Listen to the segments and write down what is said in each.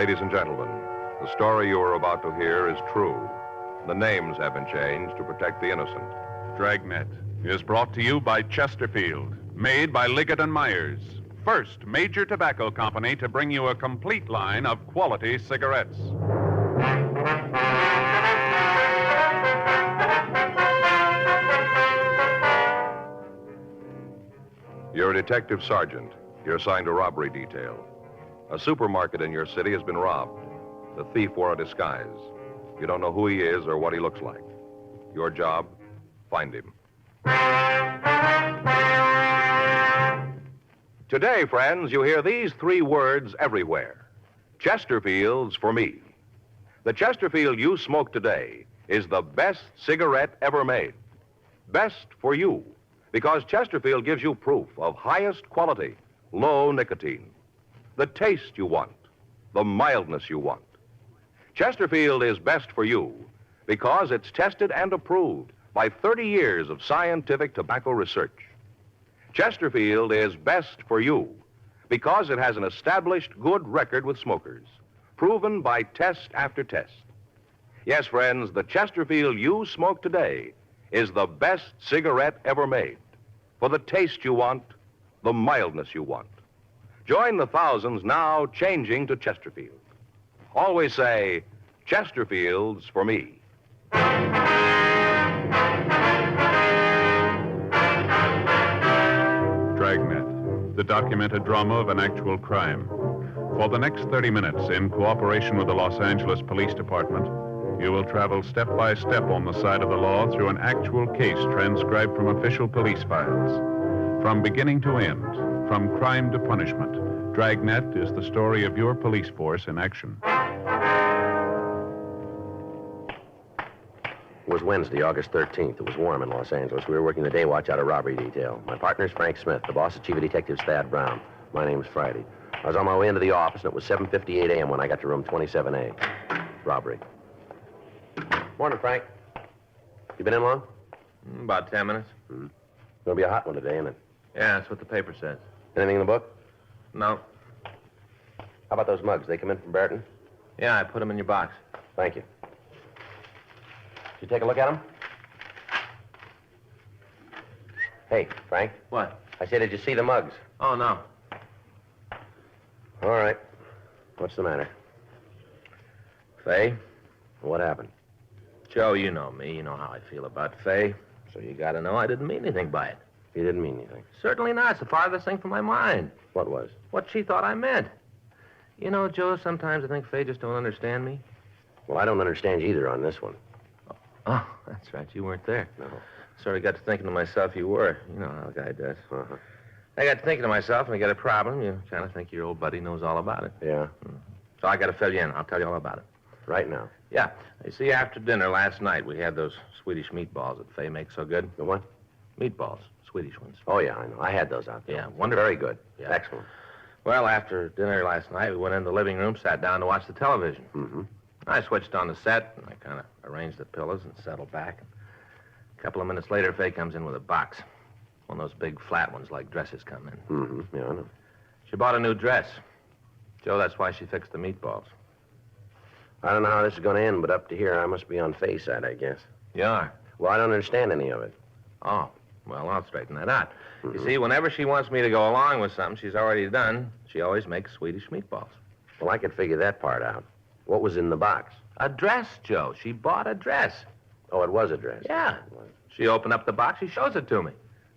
Ladies and gentlemen, the story you are about to hear is true. The names have been changed to protect the innocent. Dragnet is brought to you by Chesterfield, made by Liggett & Myers, first major tobacco company to bring you a complete line of quality cigarettes. You're a detective sergeant. You're assigned to robbery detail. A supermarket in your city has been robbed. The thief wore a disguise. You don't know who he is or what he looks like. Your job, find him. Today, friends, you hear these three words everywhere. Chesterfield's for me. The Chesterfield you smoke today is the best cigarette ever made. Best for you, because Chesterfield gives you proof of highest quality, low nicotine. The taste you want, the mildness you want. Chesterfield is best for you because it's tested and approved by 30 years of scientific tobacco research. Chesterfield is best for you because it has an established good record with smokers, proven by test after test. Yes, friends, the Chesterfield you smoke today is the best cigarette ever made. For the taste you want, the mildness you want. Join the thousands now changing to Chesterfield. Always say, Chesterfield's for me. Dragnet, the documented drama of an actual crime. For the next 30 minutes, in cooperation with the Los Angeles Police Department, you will travel step by step on the side of the law through an actual case transcribed from official police files. From beginning to end, from crime to punishment, Dragnet is the story of your police force in action. It was Wednesday, August 13th. It was warm in Los Angeles. We were working the day watch out of robbery detail. My partner's Frank Smith. The boss is Chief of Detectives Thad Brown. My name's Friday. I was on my way into the office, and it was 7:58 a.m. when I got to room 27A. Robbery. Morning, Frank. You been in long? About 10 minutes. Gonna be a hot one today, isn't it? Yeah, that's what the paper says. Anything in the book? No. How about those mugs? They come in from Barton? Yeah, I put them in your box. Thank you. Did you take a look at them? Hey, Frank. What? I said, did you see the mugs? Oh, no. All right. What's the matter? Faye? What happened? Joe, you know me. You know how I feel about Faye. So you gotta know I didn't mean anything by it. You didn't mean anything. Certainly not. It's the farthest thing from my mind. What was? What she thought I meant. You know, Joe, sometimes I think Faye just don't understand me. Well, I don't understand you either on this one. Oh, that's right. You weren't there. No. Sort of got to thinking to myself you were. You know how a guy does. Uh-huh. I got to thinking to myself, and I got a problem. You kind of think your old buddy knows all about it. Yeah? So I got to fill you in. I'll tell you all about it. Right now. Yeah. You see, after dinner last night, we had those Swedish meatballs that Faye makes so good. The what? Meatballs. Swedish ones. Oh, yeah, I know. I had those out there. Yeah, wonderful. Very good. Yeah. Excellent. Well, after dinner last night, we went in the living room, sat down to watch the television. Mm-hmm. I switched on the set, and I kind of arranged the pillows and settled back. A couple of minutes later, Faye comes in with a box. One of those big flat ones like dresses come in. Mm-hmm. Yeah, I know. She bought a new dress. Joe, that's why she fixed the meatballs. I don't know how this is going to end, but up to here, I must be on Faye's side, I guess. You are? Well, I don't understand any of it. Oh, well, I'll straighten that out. You see, whenever she wants me to go along with something she's already done, she always makes Swedish meatballs. Well, I could figure that part out. What was in the box? A dress, Joe. She bought a dress. Oh, it was a dress. Yeah. She opened up the box. She shows it to me.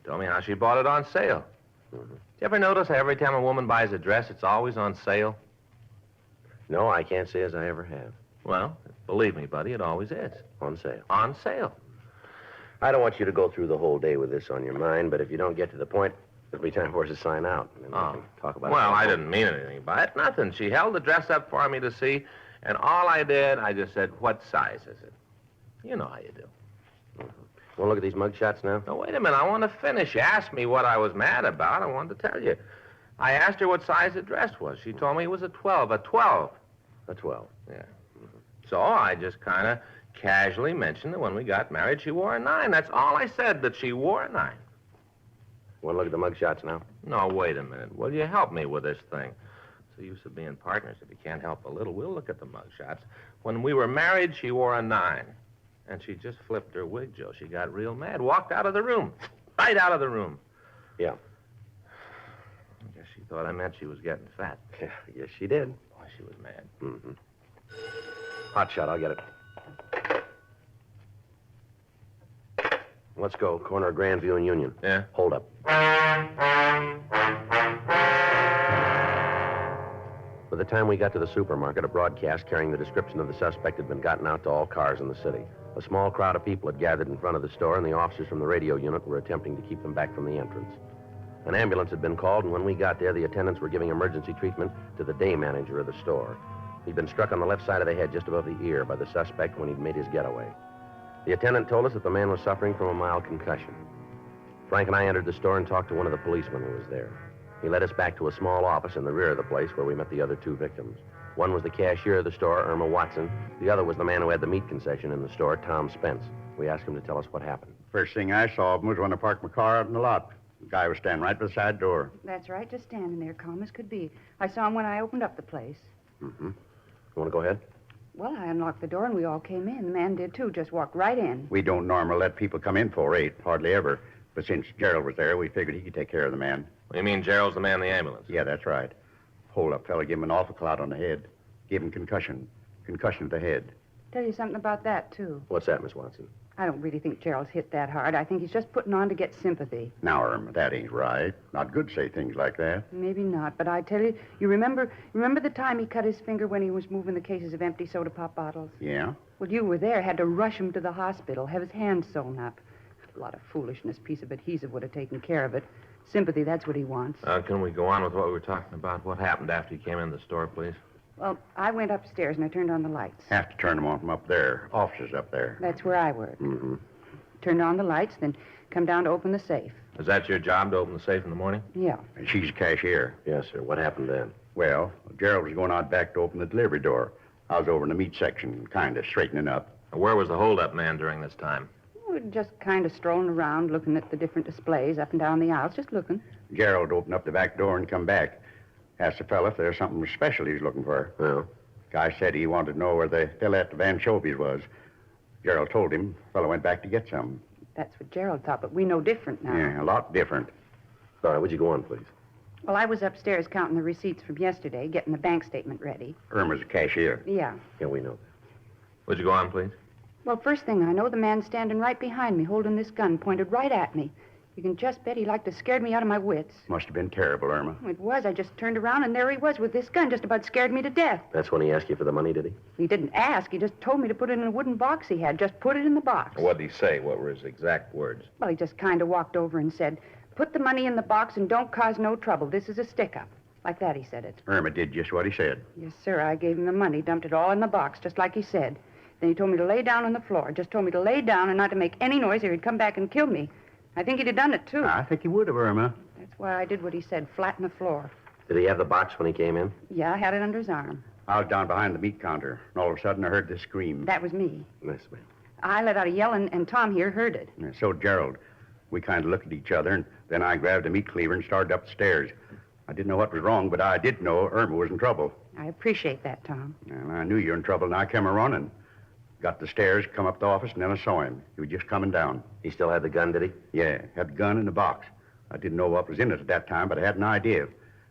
Told me how she bought it on sale. You ever notice how every time a woman buys a dress, it's always on sale? No, I can't say as I ever have. Well, believe me, buddy, it always is. On sale. On sale. I don't want you to go through the whole day with this on your mind, but if you don't get to the point, it'll be time for us to sign out. And then we can talk about it. Well, I didn't mean anything by it. Nothing. She held the dress up for me to see, and all I did, I just said, what size is it? You know how you do. Want to look at these mug shots now? Now, wait a minute. I want to finish. You asked me what I was mad about. I wanted to tell you. I asked her what size the dress was. She told me it was a 12. A 12. A 12. Yeah. So I just kind of casually mentioned that when we got married, she wore a 9. That's all I said, that she wore a 9. Want to look at the mug shots now? No, wait a minute. Will you help me with this thing? the use of being partners if you can't help a little? We'll look at the mugshots. When we were married, she wore a 9. And she just flipped her wig, Joe. She got real mad. Walked out of the room. Right out of the room. Yeah. I guess she thought I meant she was getting fat. Yeah, yes, she did. Boy, she was mad. Mm-hmm. Hot shot, I'll get it. Let's go. Corner of Grandview and Union. Yeah? Hold up. By the time we got to the supermarket, a broadcast carrying the description of the suspect had been gotten out to all cars in the city. A small crowd of people had gathered in front of the store, and the officers from the radio unit were attempting to keep them back from the entrance. An ambulance had been called, and when we got there, the attendants were giving emergency treatment to the day manager of the store. He'd been struck on the left side of the head just above the ear by the suspect when he'd made his getaway. The attendant told us that the man was suffering from a mild concussion. Frank and I entered the store and talked to one of the policemen who was there. He led us back to a small office in the rear of the place where we met the other 2 victims. One was the cashier of the store, Irma Watson. The other was the man who had the meat concession in the store, Tom Spence. We asked him to tell us what happened. First thing I saw of him was when I parked my car out in the lot. The guy was standing right beside the door. That's right, just standing there, calm as could be. I saw him when I opened up the place. Mm-hmm. You want to go ahead? Well, I unlocked the door and we all came in. The man did too, just walked right in. We don't normally let people come in 4-8, hardly ever. But since Gerald was there, we figured he could take care of the man. What do you mean Gerald's the man in the ambulance? Yeah, that's right. Hold up, fella, give him an awful clout on the head. Give him concussion. Concussion to the head. Tell you something about that, too. What's that, Miss Watson? I don't really think Gerald's hit that hard. I think he's just putting on to get sympathy. Now, Irma, that ain't right. Not good to say things like that. Maybe not, but I tell you, you remember the time he cut his finger when he was moving the cases of empty soda pop bottles? Yeah? Well, you were there, had to rush him to the hospital, have his hand sewn up. A lot of foolishness, piece of adhesive would have taken care of it. Sympathy, that's what he wants. Can we go on with what we were talking about? What happened after you came in the store, please? Well, I went upstairs and I turned on the lights. Have to turn them on from up there. Officers up there. That's where I work. Mm-hmm. Turned on the lights, then come down to open the safe. Is that your job to open the safe in the morning? Yeah. And she's a cashier. Yes, sir. What happened then? Well, Gerald was going out back to open the delivery door. I was over in the meat section, kind of straightening up. Where was the holdup man during this time? We're just kind of strolling around, looking at the different displays up and down the aisles, just looking. Gerald opened up the back door and come back. Asked the fella if there's something special he's looking for. Well? Guy said he wanted to know where the fella at the Van Chovies was. Gerald told him. Fella went back to get some. That's what Gerald thought, but we know different now. Yeah, a lot different. All right, would you go on, please? Well, I was upstairs counting the receipts from yesterday, getting the bank statement ready. Irma's a cashier. Yeah. Yeah, we know that. Would you go on, please? Well, first thing I know, the man standing right behind me, holding this gun, pointed right at me. You can just bet he like to scared me out of my wits. Must have been terrible, Irma. It was. I just turned around, and there he was with this gun, just about scared me to death. That's when he asked you for the money, did he? He didn't ask. He just told me to put it in a wooden box he had. Just put it in the box. What did he say? What were his exact words? Well, he just kind of walked over and said, "Put the money in the box and don't cause no trouble. This is a stick-up." Like that, he said it. Irma did just what he said. Yes, sir. I gave him the money, dumped it all in the box, just like he said. Then he told me to lay down on the floor. Just told me to lay down and not to make any noise or he'd come back and kill me. I think he'd have done it, too. I think he would have, Irma. That's why I did what he said, flat on the floor. Did he have the box when he came in? Yeah, I had it under his arm. I was down behind the meat counter, and all of a sudden I heard this scream. That was me. Yes, ma'am. I let out a yell, and Tom here heard it. And so did Gerald. We kind of looked at each other, and then I grabbed a meat cleaver and started up the stairs. I didn't know what was wrong, but I did know Irma was in trouble. I appreciate that, Tom. And I knew you were in trouble, and I came a-running. Got the stairs, come up the office, and then I saw him. He was just coming down. He still had the gun, did he? Yeah, had the gun in the box. I didn't know what was in it at that time, but I had an idea.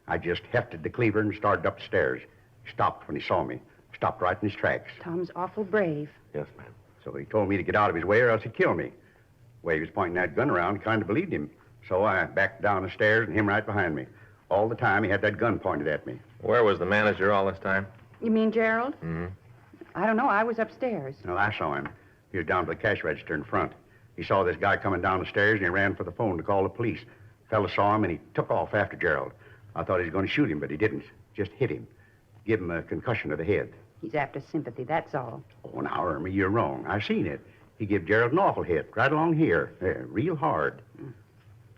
I just hefted the cleaver and started up the stairs. He stopped when he saw me. Stopped right in his tracks. Tom's awful brave. Yes, ma'am. So he told me to get out of his way or else he'd kill me. The way he was pointing that gun around, I kind of believed him. So I backed down the stairs and him right behind me. All the time he had that gun pointed at me. Where was the manager all this time? You mean Gerald? Mm-hmm. I don't know. I was upstairs. Well, I saw him. He was down by the cash register in front. He saw this guy coming down the stairs and he ran for the phone to call the police. Fella saw him and he took off after Gerald. I thought he was going to shoot him, but he didn't. Just hit him. Give him a concussion to the head. He's after sympathy, that's all. Oh, now, Irma, you're wrong. I've seen it. He gave Gerald an awful hit, right along here. Real hard.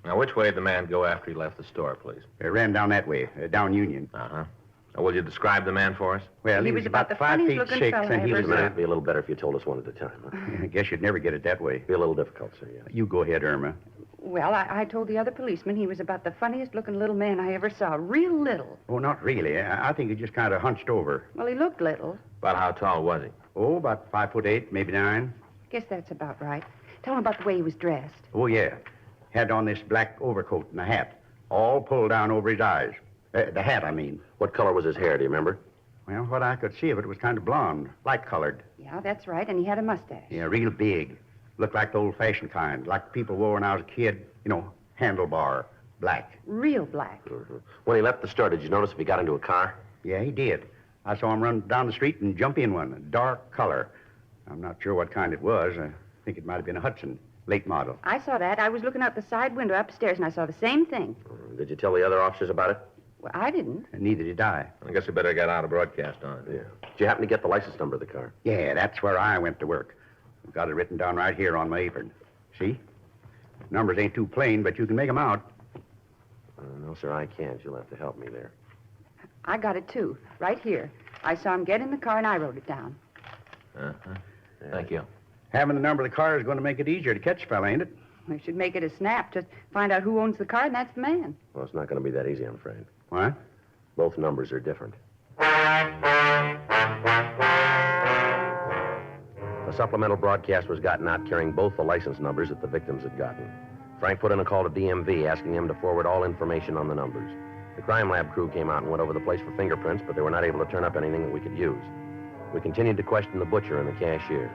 Now, which way did the man go after he left the store, please? Ran down that way, down Union. Uh-huh. Now, will you describe the man for us? Well, He he was was about about the 5 feet funniest-looking 6, fella and he I was ever saw. It'd be a little better if you told us one at a time. Huh? I guess you'd never get it that way. Be a little difficult, sir, yes. You go ahead, Irma. Well, I told the other policeman he was about the funniest-looking little man I ever saw. Real little. Oh, not really. I think he just kind of hunched over. Well, he looked little. About how tall was he? Oh, about 5'8", maybe 9. Guess that's about right. Tell him about the way he was dressed. Oh, yeah. Had on this black overcoat and a hat, all pulled down over his eyes. The hat, I mean. What color was his hair, do you remember? Well, what I could see of it was kind of blonde, light-colored. Yeah, that's right, and he had a mustache. Yeah, real big. Looked like the old-fashioned kind, like people wore when I was a kid. You know, handlebar, black. Real black. When he left the store, did you notice if he got into a car? Yeah, he did. I saw him run down the street and jump in one, a dark color. I'm not sure what kind it was. I think it might have been a Hudson, late model. I saw that. I was looking out the side window upstairs, and I saw the same thing. Did you tell the other officers about it? Well, I didn't. And neither did I. I guess we better get out a broadcast on it. Yeah. Did you happen to get the license number of the car? Yeah, that's where I went to work. I've got it written down right here on my apron. See? Numbers ain't too plain, but you can make 'em out. No, sir, I can't. You'll have to help me there. I got it, too, right here. I saw him get in the car, and I wrote it down. Uh-huh. Thank you. Having the number of the car is going to make it easier to catch a fella, ain't it? We should make it a snap. Just find out who owns the car, and that's the man. Well, it's not going to be that easy, I'm afraid. What? Both numbers are different. A supplemental broadcast was gotten out carrying both the license numbers that the victims had gotten. Frank put in a call to DMV asking him to forward all information on the numbers. The crime lab crew came out and went over the place for fingerprints, but they were not able to turn up anything that we could use. We continued to question the butcher and the cashier.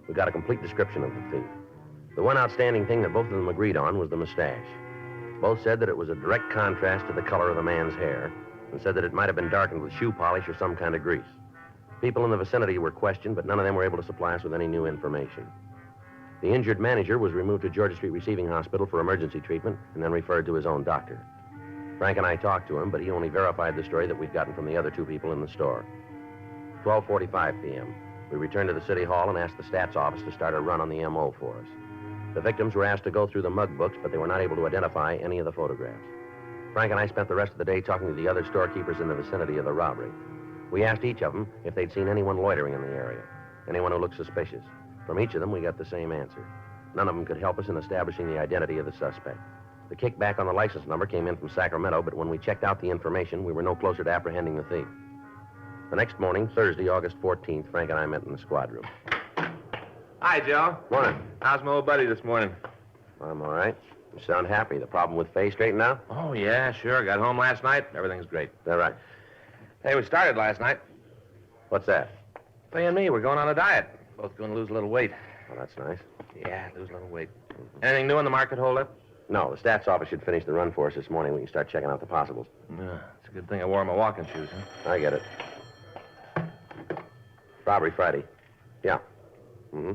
We got a complete description of the thief. The one outstanding thing that both of them agreed on was the mustache. Both said that it was a direct contrast to the color of the man's hair, and said that it might have been darkened with shoe polish or some kind of grease. People in the vicinity were questioned, but none of them were able to supply us with any new information. The injured manager was removed to Georgia Street Receiving Hospital for emergency treatment and then referred to his own doctor. Frank and I talked to him, but he only verified the story that we'd gotten from the other two people in the store. 12:45 p.m. We returned to the city hall and asked the stats office to start a run on the MO for us. The victims were asked to go through the mug books, but they were not able to identify any of the photographs. Frank and I spent the rest of the day talking to the other storekeepers in the vicinity of the robbery. We asked each of them if they'd seen anyone loitering in the area, anyone who looked suspicious. From each of them, we got the same answer. None of them could help us in establishing the identity of the suspect. The kickback on the license number came in from Sacramento, but when we checked out the information, we were no closer to apprehending the thief. The next morning, Thursday, August 14th, Frank and I met in the squad room. Hi, Joe. Morning. How's my old buddy this morning? I'm all right. You sound happy. The problem with Faye straightened out? Oh, yeah, sure. Got home last night. Everything's great. Is that right? Hey, we started last night. What's that? Faye and me, we're going on a diet. Both going to lose a little weight. Well, that's nice. Yeah, lose a little weight. Anything new in the market holdup? No, the stats office should finish the run for us this morning. We can start checking out the possibles. Yeah, it's a good thing I wore my walking shoes, huh? I get it. Robbery Friday. Yeah. Mm-hmm.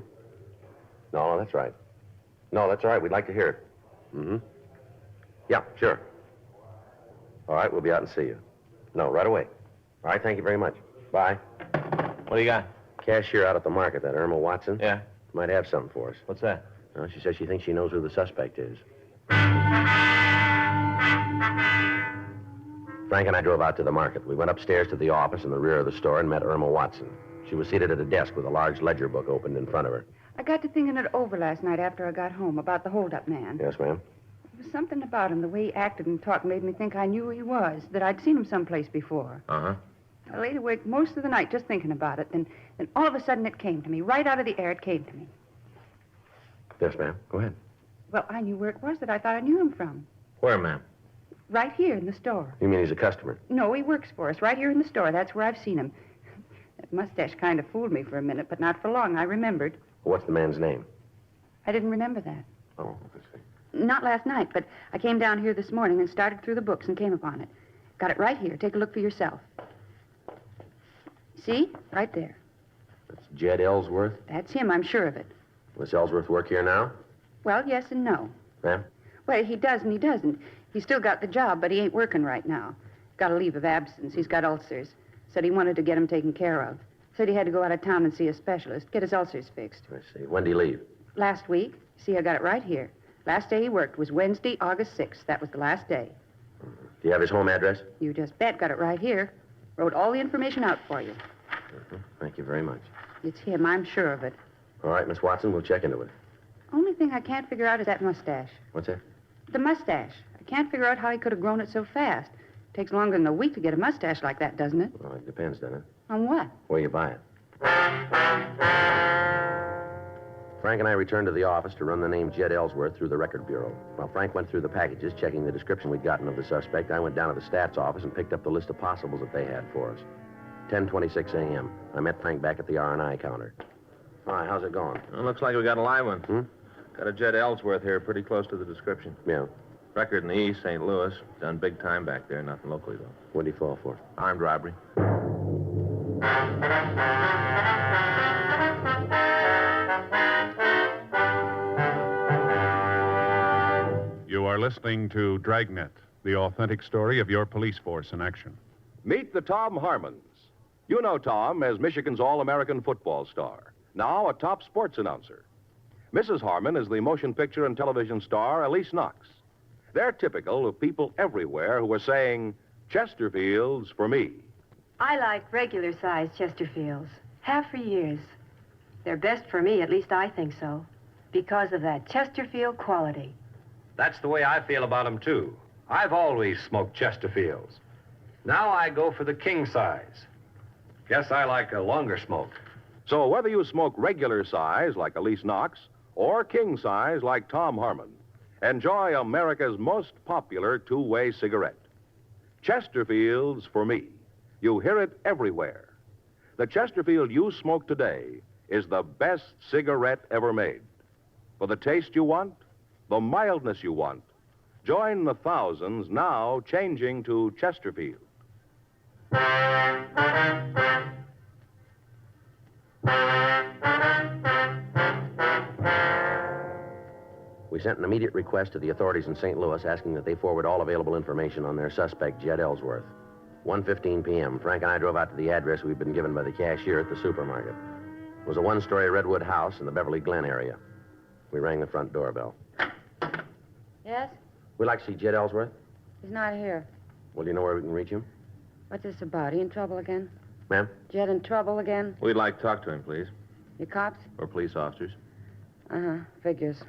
No, that's right. No, that's all right. We'd like to hear it. Mm-hmm. Yeah, sure. All right, we'll be out and see you. No, right away. All right, thank you very much. Bye. What do you got? Cashier out at the market, that Irma Watson. Yeah? Might have something for us. What's that? Well, she says she thinks she knows who the suspect is. Frank and I drove out to the market. We went upstairs to the office in the rear of the store and met Irma Watson. She was seated at a desk with a large ledger book opened in front of her. I got to thinking it over last night after I got home about the hold-up man. Yes, ma'am? There was something about him, the way he acted and talked made me think I knew who he was, that I'd seen him someplace before. Uh-huh. I laid awake most of the night just thinking about it. Then all of a sudden it came to me. Right out of the air, it came to me. Yes, ma'am. Go ahead. Well, I knew where it was that I thought I knew him from. Where, ma'am? Right here in the store. You mean he's a customer? No, he works for us, right here in the store. That's where I've seen him. That mustache kind of fooled me for a minute, but not for long. I remembered. What's the man's name? I didn't remember that. Oh, I see. Not last night, but I came down here this morning and started through the books and came upon it. Got it right here. Take a look for yourself. See? Right there. That's Jed Ellsworth. That's him, I'm sure of it. Does Ellsworth work here now? Well, yes and no. Ma'am? Well, he does and he doesn't. He's still got the job, but he ain't working right now. Got a leave of absence. He's got ulcers. Said he wanted to get him taken care of. Said he had to go out of town and see a specialist, get his ulcers fixed. I see. When did he leave? Last week. See, I got it right here. Last day he worked was Wednesday, August 6th. That was the last day. Do you have his home address? You just bet. Got it right here. Wrote all the information out for you. Thank you very much. It's him. I'm sure of it. All right, Miss Watson, we'll check into it. Only thing I can't figure out is that mustache. What's that? The mustache. I can't figure out how he could have grown it so fast. Takes longer than a week to get a mustache like that, doesn't it? Well, it depends, doesn't it? On what? Where you buy it. Frank and I returned to the office to run the name Jed Ellsworth through the record bureau. While Frank went through the packages, checking the description we'd gotten of the suspect, I went down to the stats office and picked up the list of possibles that they had for us. 10:26 a.m. I met Frank back at the R&I counter. Hi, how's it going? Well, looks like we got a live one. Got a Jed Ellsworth here, pretty close to the description. Yeah. Record in the East, St. Louis. Done big time back there, nothing locally, though. What'd he fall for? Armed robbery. You are listening to Dragnet, the authentic story of your police force in action. Meet the Tom Harmons. You know Tom as Michigan's All-American football star, now a top sports announcer. Mrs. Harmon is the motion picture and television star Elise Knox. They're typical of people everywhere who are saying, Chesterfields for me. I like regular-sized Chesterfields. Have for years. They're best for me, at least I think so, because of that Chesterfield quality. That's the way I feel about them, too. I've always smoked Chesterfields. Now I go for the king size. Guess I like a longer smoke. So whether you smoke regular size like Elise Knox or king size like Tom Harmon, enjoy America's most popular two-way cigarette. Chesterfields for me. You hear it everywhere. The Chesterfield you smoke today is the best cigarette ever made. For the taste you want, the mildness you want, join the thousands now changing to Chesterfield. We sent an immediate request to the authorities in St. Louis asking that they forward all available information on their suspect, Jed Ellsworth. 1:15 p.m., Frank and I drove out to the address we'd been given by the cashier at the supermarket. It was a one-story redwood house in the Beverly Glen area. We rang the front doorbell. Yes? We'd like to see Jed Ellsworth. He's not here. Well, do you know where we can reach him? What's this about? He in trouble again? Ma'am? Jed in trouble again? We'd like to talk to him, please. You cops? Or police officers. Uh-huh. Figures.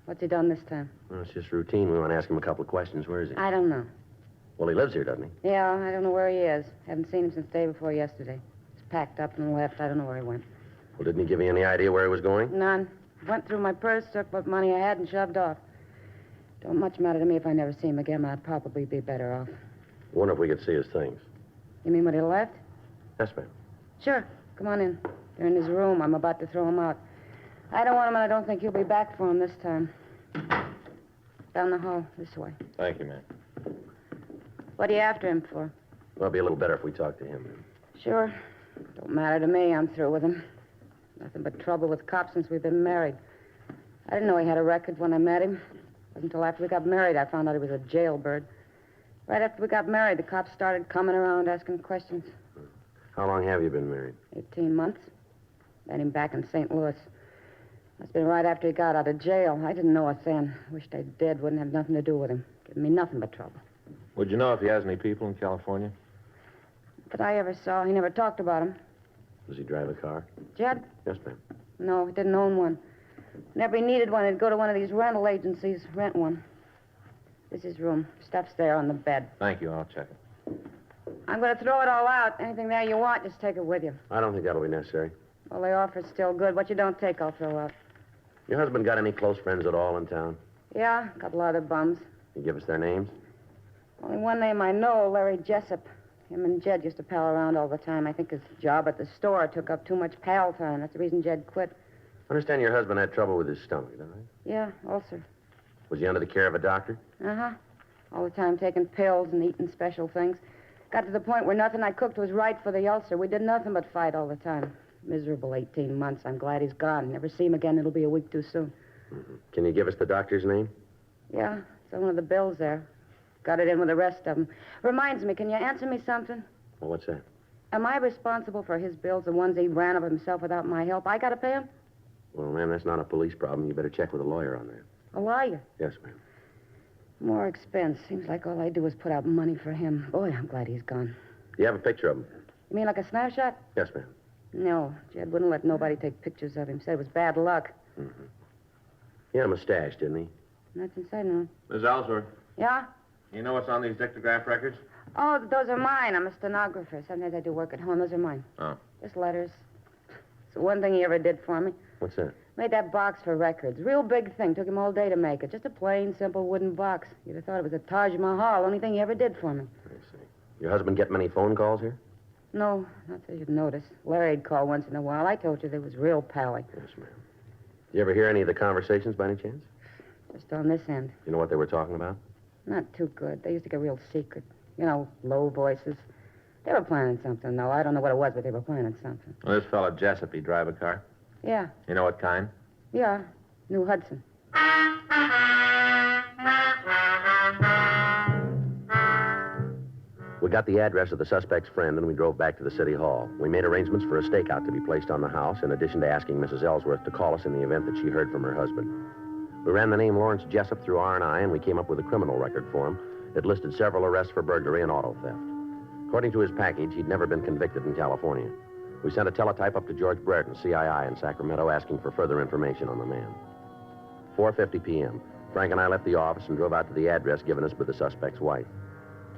What's he done this time? Well, it's just routine. We want to ask him a couple of questions. Where is he? I don't know. Well, he lives here, doesn't he? Yeah, I don't know where he is. Haven't seen him since day before yesterday. He's packed up and left. I don't know where he went. Well, didn't he give you any idea where he was going? None. Went through my purse, took what money I had, and shoved off. Don't much matter to me if I never see him again. I'd probably be better off. Wonder if we could see his things. You mean when he left? Yes, ma'am. Sure. Come on in. They're in his room. I'm about to throw him out. I don't want him, and I don't think you'll be back for him this time. Down the hall, this way. Thank you, ma'am. What are you after him for? Well, it'd be a little better if we talked to him. Sure. Don't matter to me. I'm through with him. Nothing but trouble with cops since we've been married. I didn't know he had a record when I met him. It wasn't until after we got married I found out he was a jailbird. Right after we got married, the cops started coming around asking questions. How long have you been married? 18 months. Met him back in St. Louis. Must have been right after he got out of jail. I didn't know it then. Wished I did. Wouldn't have nothing to do with him. Giving me nothing but trouble. Would you know if he has any people in California? That I ever saw. He never talked about him. Does he drive a car? Jed? Yes, ma'am. No, he didn't own one. Whenever he needed one, he'd go to one of these rental agencies, rent one. This is his room. Stuff's there on the bed. Thank you. I'll check it. I'm going to throw it all out. Anything there you want, just take it with you. I don't think that'll be necessary. Well, the offer's still good. What you don't take, I'll throw out. Your husband got any close friends at all in town? Yeah, a couple other bums. You give us their names? Only one name I know, Larry Jessup. Him and Jed used to pal around all the time. I think his job at the store took up too much pal time. That's the reason Jed quit. I understand your husband had trouble with his stomach, don't I? Yeah, ulcer. Was he under the care of a doctor? Uh-huh. All the time taking pills and eating special things. Got to the point where nothing I cooked was right for the ulcer. We did nothing but fight all the time. Miserable 18 months. I'm glad he's gone. Never see him again. It'll be a week too soon. Mm-hmm. Can you give us the doctor's name? Yeah, it's on one of the bills there. Got it in with the rest of them. Reminds me, can you answer me something? Well, what's that? Am I responsible for his bills, the ones he ran of himself without my help? I got to pay him? Well, ma'am, that's not a police problem. You better check with a lawyer on that. A lawyer? Yes, ma'am. More expense. Seems like all I do is put out money for him. Boy, I'm glad he's gone. Do you have a picture of him? You mean like a snapshot? Yes, ma'am. No, Jed wouldn't let nobody take pictures of him. Said it was bad luck. Mm-hmm. He had a mustache, didn't he? That's inside now. Miss Ellsworth, Yeah? you know what's on these dictograph records? Oh, those are mine. I'm a stenographer. Sometimes I do work at home. Those are mine. Oh. Just letters. It's the one thing he ever did for me. What's that? Made that box for records. Real big thing. Took him all day to make it. Just a plain, simple wooden box. You'd have thought it was a Taj Mahal. Only thing he ever did for me. I see. Your husband get many phone calls here? No, not that you'd notice. Larry'd call once in a while. I told you they was real pally. Yes, ma'am. You ever hear any of the conversations by any chance? Just on this end. You know what they were talking about? Not too good. They used to get real secret. You know, low voices. They were planning something, though. I don't know what it was, but they were planning something. Well, this fellow Jessup, he drive a car? Yeah. You know what kind? Yeah. New Hudson. We got the address of the suspect's friend, and we drove back to the city hall. We made arrangements for a stakeout to be placed on the house, in addition to asking Mrs. Ellsworth to call us in the event that she heard from her husband. We ran the name Lawrence Jessup through R&I, and we came up with a criminal record for him. It listed several arrests for burglary and auto theft. According to his package, he'd never been convicted in California. We sent a teletype up to George Brereton, CII in Sacramento, asking for further information on the man. 4:50 p.m. Frank and I left the office and drove out to the address given us by the suspect's wife.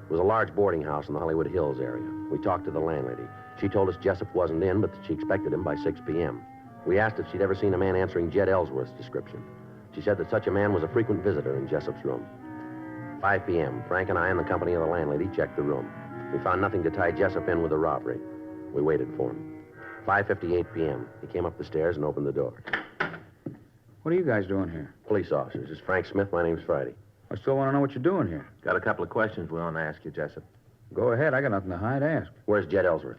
It was a large boarding house in the Hollywood Hills area. We talked to the landlady. She told us Jessup wasn't in, but that she expected him by 6 p.m. We asked if she'd ever seen a man answering Jed Ellsworth's description. She said that such a man was a frequent visitor in Jessup's room. 5 p.m., Frank and I, in the company of the landlady, checked the room. We found nothing to tie Jessup in with a robbery. We waited for him. 5:58 p.m., he came up the stairs and opened the door. What are you guys doing here? Police officers. This is Frank Smith. My name's Friday. I still want to know what you're doing here. Got a couple of questions we want to ask you, Jessup. Go ahead. I got nothing to hide. Ask. Where's Jed Ellsworth?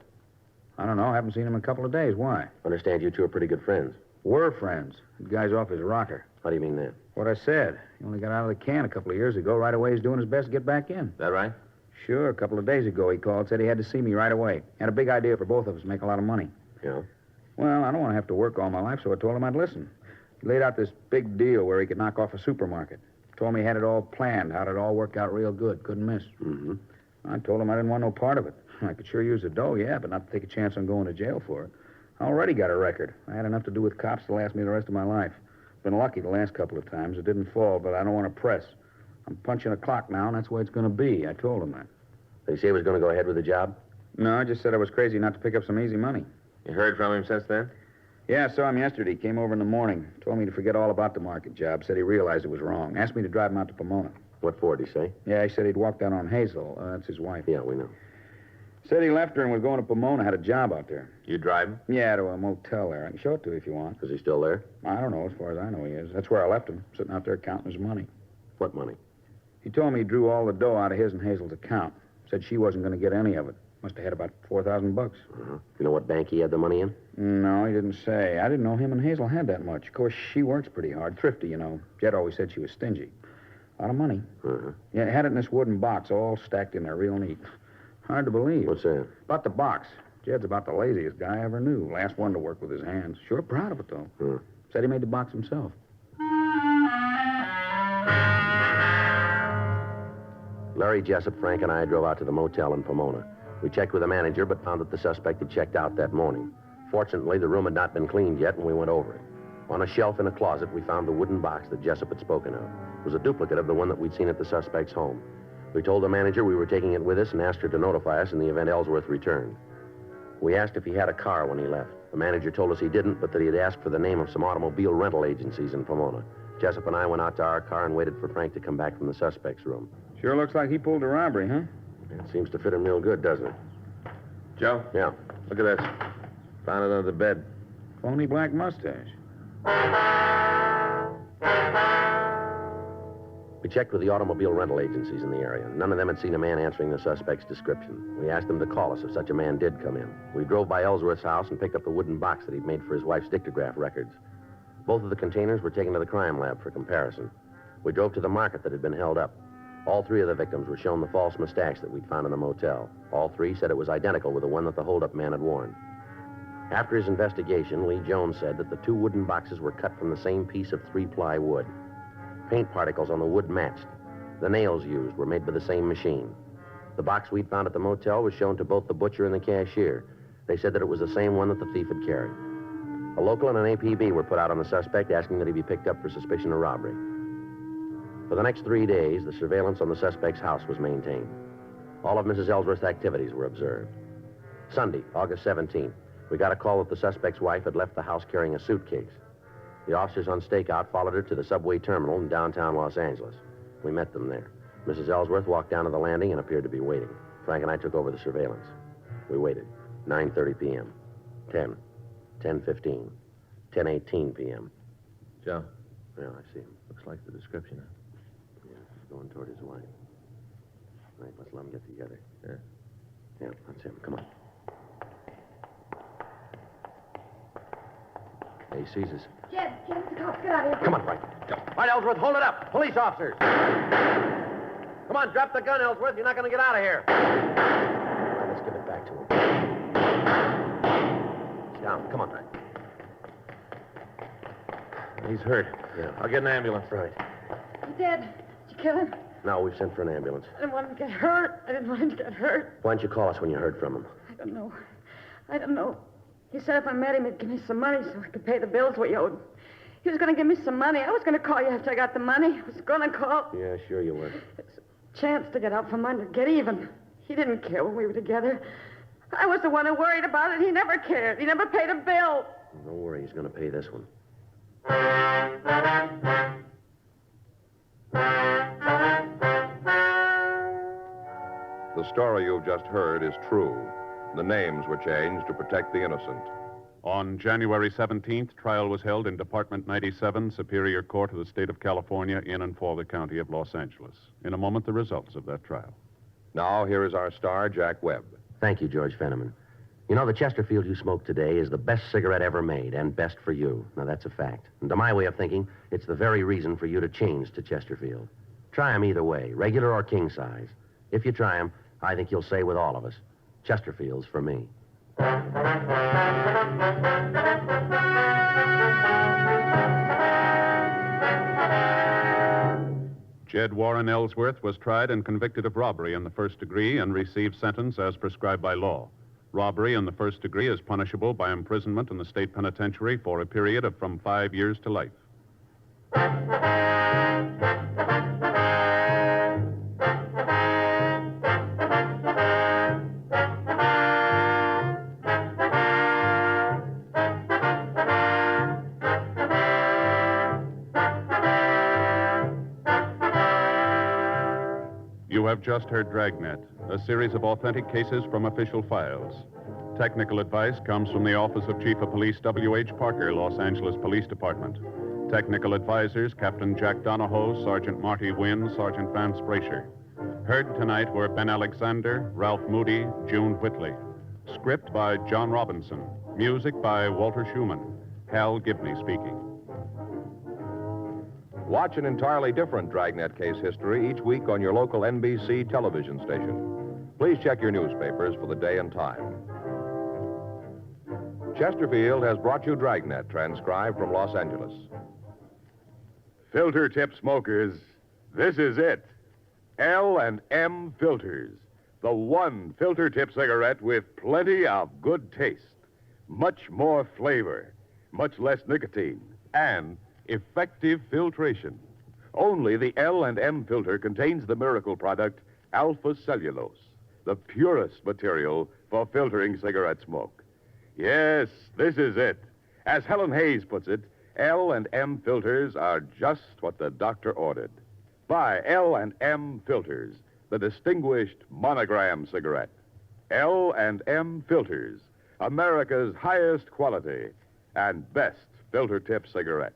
I don't know. I haven't seen him in a couple of days. Why? Understand you two are pretty good friends. We're friends. The guy's off his rocker. How do you mean that? What I said. He only got out of the can a couple of years ago. Right away, he's doing his best to get back in. That right? Sure. A couple of days ago, he called. Said he had to see me right away. Had a big idea for both of us. Make a lot of money. Yeah? Well, I don't want to have to work all my life, so I told him I'd listen. He laid out this big deal where he could knock off a supermarket. Told me he had it all planned, how'd it all work out real good. Couldn't miss. Mm-hmm. I told him I didn't want no part of it. I could sure use the dough, yeah, but not to take a chance on going to jail for it. I already got a record. I had enough to do with cops to last me the rest of my life. Been lucky the last couple of times. It didn't fall, but I don't want to press. I'm punching a clock now, and that's the way it's going to be. I told him that. Did he say he was going to go ahead with the job? No, I just said I was crazy not to pick up some easy money. You heard from him since then? Yeah, I saw him yesterday. He came over in the morning. Told me to forget all about the market job. Said he realized it was wrong. Asked me to drive him out to Pomona. What for, did he say? Yeah, he said he'd walked out on Hazel. That's his wife. Yeah, we know. Said he left her and was going to Pomona. Had a job out there. You drive him? Yeah, to a motel there. I can show it to you if you want. Is he still there? I don't know. As far as I know, he is. That's where I left him, sitting out there counting his money. What money? He told me he drew all the dough out of his and Hazel's account. Said she wasn't going to get any of it. Must have had about $4,000. Uh-huh. You know what bank he had the money in? No, he didn't say. I didn't know him and Hazel had that much. Of course, she works pretty hard. Thrifty, you know. Jed always said she was stingy. A lot of money. Uh-huh. Yeah, had it in this wooden box, all stacked in there, real neat. Hard to believe. What's that? About the box. Jed's about the laziest guy I ever knew. Last one to work with his hands. Sure proud of it, though. Huh. Said he made the box himself. Larry Jessup, Frank, and I drove out to the motel in Pomona. We checked with the manager, but found that the suspect had checked out that morning. Fortunately, the room had not been cleaned yet, and we went over it. On a shelf in a closet, we found the wooden box that Jessup had spoken of. It was a duplicate of the one that we'd seen at the suspect's home. We told the manager we were taking it with us and asked her to notify us in the event Ellsworth returned. We asked if he had a car when he left. The manager told us he didn't, but that he had asked for the name of some automobile rental agencies in Pomona. Jessup and I went out to our car and waited for Frank to come back from the suspect's room. Sure looks like he pulled a robbery, huh? It seems to fit him real good, doesn't it? Joe? Yeah. Look at this. Found it under the bed. Phony black mustache. We checked with the automobile rental agencies in the area. None of them had seen a man answering the suspect's description. We asked them to call us if such a man did come in. We drove by Ellsworth's house and picked up the wooden box that he'd made for his wife's dictograph records. Both of the containers were taken to the crime lab for comparison. We drove to the market that had been held up. All three of the victims were shown the false mustache that we'd found in the motel. All three said it was identical with the one that the holdup man had worn. After his investigation, Lee Jones said that the two wooden boxes were cut from the same piece of 3-ply wood. Paint particles on the wood matched. The nails used were made by the same machine. The box we'd found at the motel was shown to both the butcher and the cashier. They said that it was the same one that the thief had carried. A local and an APB were put out on the suspect, asking that he be picked up for suspicion of robbery. For the next 3 days, the surveillance on the suspect's house was maintained. All of Mrs. Ellsworth's activities were observed. Sunday, August 17th, we got a call that the suspect's wife had left the house carrying a suitcase. The officers on stakeout followed her to the subway terminal in downtown Los Angeles. We met them there. Mrs. Ellsworth walked down to the landing and appeared to be waiting. Frank and I took over the surveillance. We waited. 9:30 p.m. 10. 10:15. 10:18 p.m. Joe, Yeah, I see him. looks like the description. Yeah, he's going toward his wife. Right, let's let them get together. Yeah. Yeah, that's him. Come on. Hey, he sees us. Jed, the cops, get out of here. Come on, Frank. Go. All right, Ellsworth, hold it up. Police officers. Come on, drop the gun, Ellsworth. You're not going to get out of here. All right, let's give it back to him. He's down. Come on, Frank. He's hurt. Yeah. I'll get an ambulance. Right. He dead. Did you kill him? No, we've sent for an ambulance. I didn't want him to get hurt. I didn't want him to get hurt. Why don't you call us when you heard from him? I don't know. I don't know. He said if I met him, he'd give me some money so I could pay the bills we owed. He was going to give me some money. I was going to call you after I got the money. I was going to call. Yeah, sure you were. It's a chance to get out from under, get even. He didn't care when we were together. I was the one who worried about it. He never cared. He never paid a bill. Don't worry, he's going to pay this one. The story you've just heard is true. The names were changed to protect the innocent. On January 17th, trial was held in Department 97, Superior Court of the State of California, in and for the County of Los Angeles. In a moment, the results of that trial. Now, here is our star, Jack Webb. Thank you, George Fenneman. You know, the Chesterfield you smoked today is the best cigarette ever made, and best for you. Now, that's a fact. And to my way of thinking, it's the very reason for you to change to Chesterfield. Try 'em either way, regular or king size. If you try 'em, I think you'll say with all of us, Chesterfield's for me. Jed Warren Ellsworth was tried and convicted of robbery in the first degree and received sentence as prescribed by law. Robbery in the first degree is punishable by imprisonment in the state penitentiary for a period of from 5 years to life. You have just heard Dragnet, a series of authentic cases from official files. Technical advice comes from the Office of Chief of Police W.H. Parker, Los Angeles Police Department. Technical advisors, Captain Jack Donahoe, Sergeant Marty Wynn, Sergeant Vance Brasher. Heard tonight were Ben Alexander, Ralph Moody, June Whitley. Script by John Robinson. Music by Walter Schumann. Hal Gibney speaking. Watch an entirely different Dragnet case history each week on your local NBC television station. Please check your newspapers for the day and time. Chesterfield has brought you Dragnet, transcribed from Los Angeles. Filter tip smokers, this is it. L&M Filters, the one filter tip cigarette with plenty of good taste, much more flavor, much less nicotine, and effective filtration. Only the L&M filter contains the miracle product alpha cellulose, the purest material for filtering cigarette smoke. Yes, this is it. As Helen Hayes puts it, L&M filters are just what the doctor ordered. Buy L&M filters, the distinguished monogram cigarette. L&M filters, America's highest quality and best filter tip cigarette.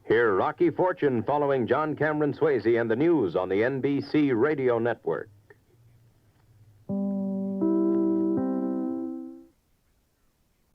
Hear Rocky Fortune following John Cameron Swayze and the news on the NBC Radio Network.